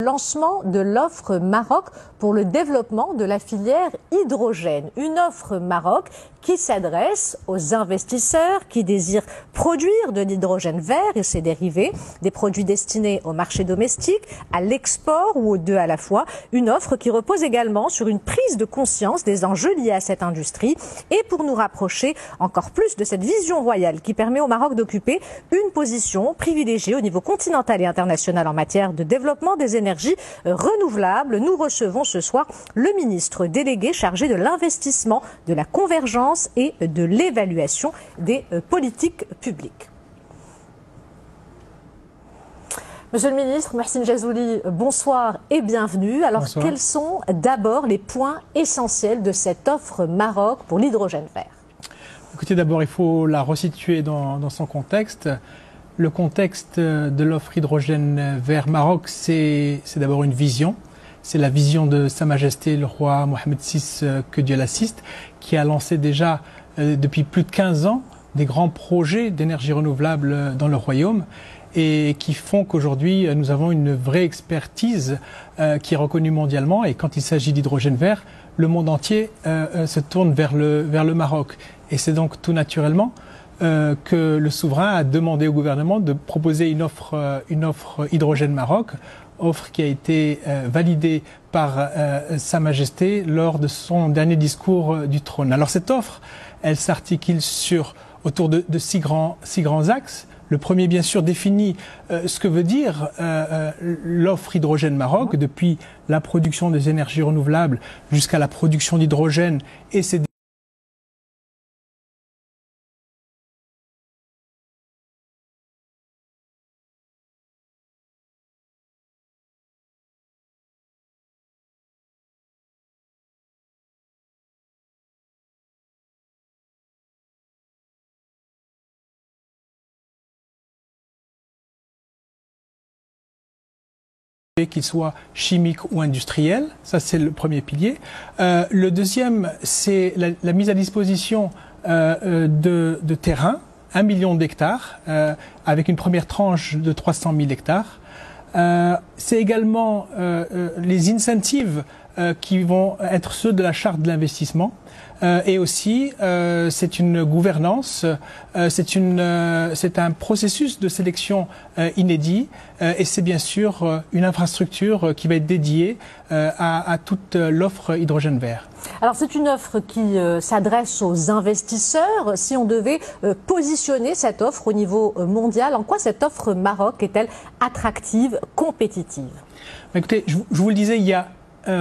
Lancement de l'offre Maroc pour le développement de la filière hydrogène. Une offre Maroc qui s'adresse aux investisseurs qui désirent produire de l'hydrogène vert et ses dérivés, des produits destinés au marché domestique, à l'export ou aux deux à la fois. Une offre qui repose également sur une prise de conscience des enjeux liés à cette industrie et pour nous rapprocher encore plus de cette vision royale qui permet au Maroc d'occuper une position privilégiée au niveau continental et international en matière de développement des énergies renouvelables. Nous recevons ce soir le ministre délégué chargé de l'investissement, de la convergence et de l'évaluation des politiques publiques. Monsieur le ministre, Mohsin Jazouli, bonsoir et bienvenue. Alors, bonsoir. Quels sont d'abord les points essentiels de cette offre Maroc pour l'hydrogène vert? Écoutez, d'abord, il faut la resituer dans son contexte. Le contexte de l'offre hydrogène vert Maroc, c'est d'abord une vision. C'est la vision de Sa Majesté le roi Mohamed VI, que Dieu l'assiste, qui a lancé déjà depuis plus de 15 ans des grands projets d'énergie renouvelable dans le royaume et qui font qu'aujourd'hui nous avons une vraie expertise qui est reconnue mondialement. Et quand il s'agit d'hydrogène vert, le monde entier se tourne vers le Maroc. Et c'est donc tout naturellement que le souverain a demandé au gouvernement de proposer une offre hydrogène Maroc, offre qui a été validée par Sa Majesté lors de son dernier discours du trône. Alors cette offre, elle s'articule autour de six grands axes. Le premier, bien sûr, définit ce que veut dire l'offre hydrogène Maroc, depuis la production des énergies renouvelables jusqu'à la production d'hydrogène et ses qu'il soit chimique ou industriel, ça c'est le premier pilier. Le deuxième, c'est la mise à disposition de terrain, 1 million d'hectares, avec une première tranche de 300 000 hectares. C'est également les incentives qui vont être ceux de la charte de l'investissement. Et aussi, c'est une gouvernance, c'est un processus de sélection inédit et c'est bien sûr une infrastructure qui va être dédiée à toute l'offre hydrogène vert. Alors c'est une offre qui s'adresse aux investisseurs. Si on devait positionner cette offre au niveau mondial, en quoi cette offre Maroc est-elle attractive, compétitive? Écoutez, je vous le disais, il y a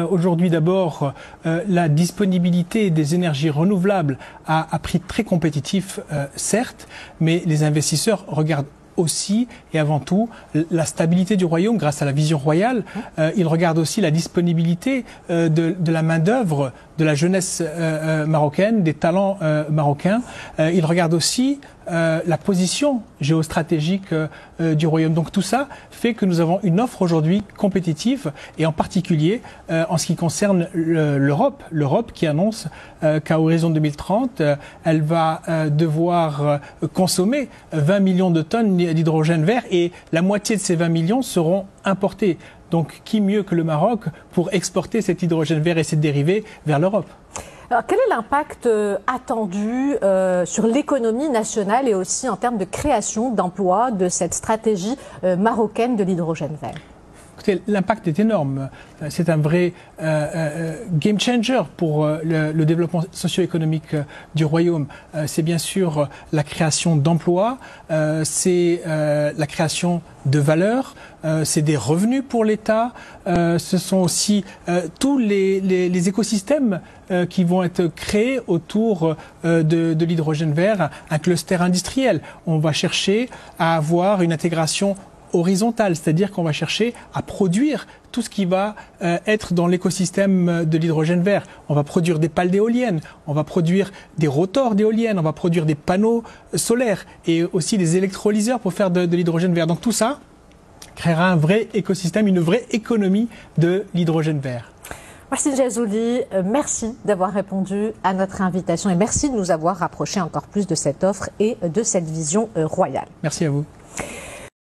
aujourd'hui d'abord la disponibilité des énergies renouvelables à prix très compétitif, certes, mais les investisseurs regardent aussi et avant tout la stabilité du royaume grâce à la vision royale. Ils regardent aussi la disponibilité de la main-d'œuvre, de la jeunesse marocaine, des talents marocains. Ils regardent aussi la position géostratégique du royaume. Donc tout ça fait que nous avons une offre aujourd'hui compétitive et en particulier en ce qui concerne l'Europe qui annonce qu'à horizon 2030, elle va devoir consommer 20 millions de tonnes d'hydrogène vert et la moitié de ces 20 millions seront importés. Donc qui mieux que le Maroc pour exporter cet hydrogène vert et ses dérivés vers l'Europe? Alors, quel est l'impact attendu sur l'économie nationale et aussi en termes de création d'emplois de cette stratégie marocaine de l'hydrogène vert? Écoutez, l'impact est énorme. C'est un vrai game changer pour le développement socio-économique du royaume. C'est bien sûr la création d'emplois, c'est la création de valeur, c'est des revenus pour l'État, ce sont aussi tous les écosystèmes qui vont être créés autour de l'hydrogène vert, un cluster industriel. On va chercher à avoir une intégration horizontale, c'est-à-dire qu'on va chercher à produire tout ce qui va être dans l'écosystème de l'hydrogène vert. On va produire des pales d'éoliennes, on va produire des rotors d'éoliennes, on va produire des panneaux solaires et aussi des électrolyseurs pour faire de l'hydrogène vert. Donc tout ça créera un vrai écosystème, une vraie économie de l'hydrogène vert. Mohsin Jazouli, merci d'avoir répondu à notre invitation et merci de nous avoir rapprochés encore plus de cette offre et de cette vision royale. Merci à vous.